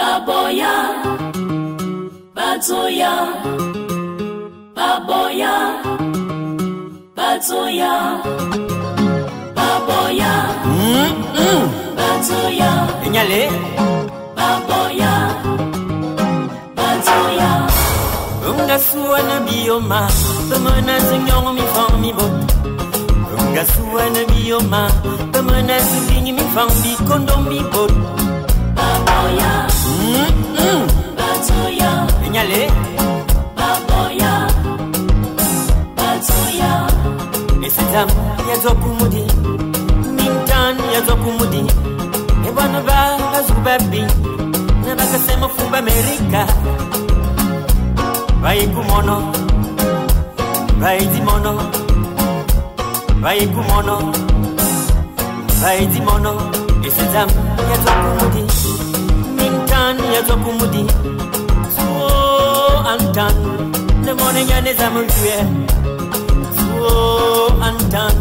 Baboya, Batoya, Baboya, Batoya, Baboya, Batoya, Enyale, Baboya, Batoya. Unga suana bioma, pemana senyong mi fang mi bot. Unga suana bioma, pemana sebingi mi fang bi kondom mi bot. Baboya, Batoya, Enyale, Baboya, Batoya. Esedam ya zokumudi, mintan ya zokumudi. Ebana ba azubabi, na bakasema fumba Amerika. Vai kumono, vai dimono, vai kumono, vai dimono. Esedam ya zokumudi, mintan ya zokumudi. Suo antan, the morning ya nezamulwe. Suo antan,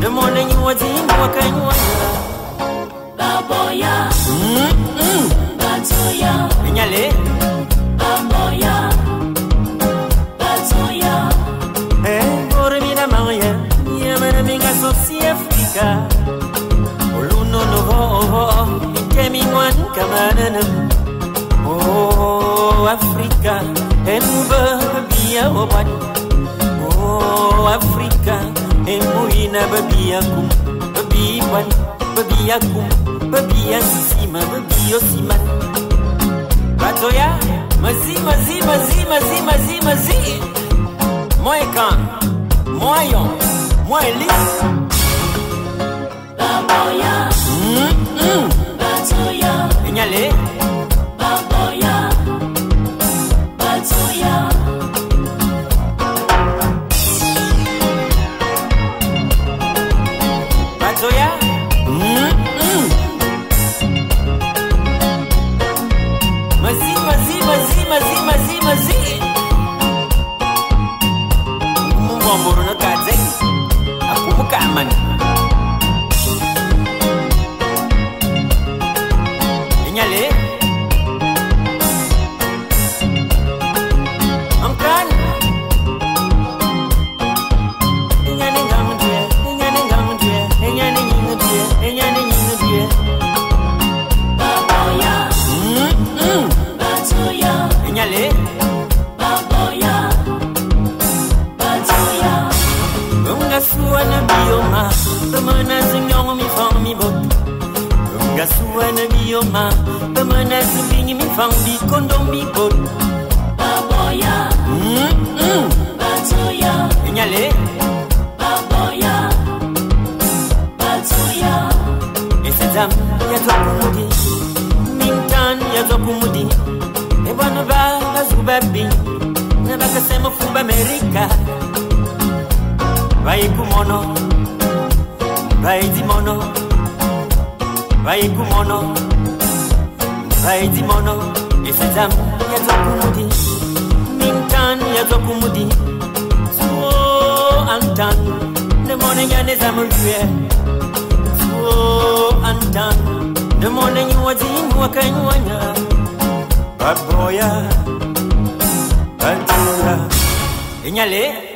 the morning you was in wakanywa. Baboya, Batoya, Enyale, Baboya, Batoya. ora mina maya, yamana minga sosi Afrika. Oluno no ho, intemi wan kamananam. Oh Afrika, emuba babia obat. Oh Afrika, emuina babia kum, babiwan, babia kum, babia sima, babio siman. Batoya, mazi, mazi, mazi, mazi, mazi, mazi. Moekan, moyon, moeli. Baboya, Batoya, Enyale, Baboya, Batoya. Batoya. Mazi, mazi, mazi, mazi, mazi, mazi. Mumbomboro no kadze. Akumuka amani. Enyale. Amkan. Enyane ngamdwe, enyane ngamdwe, enyane nyingdwe, enyane nyingdwe. Baboya, Batoya, Enyale. Baboya, Batoya. Unga suana bioma, pemana senyong mi fang mi bot. Unga suana bioma, pemana sebingi mi fang bi kondom mi bot. Baboya, Batoya, Enyale, Baboya, Batoya. esedam ya zokumudi, mintan ya zokumudi. Ebana ba azubabi, na bakasema fumba Amerika. Vai kumono, vai dimono, vai kumono, vai dimono. Esedam ya zokumudi, mintan ya zokumudi. Suo antan, the morning ya nezamulwe. Suo antan, the morning you was in wakanywa. Baboya, Batoya, Enyale.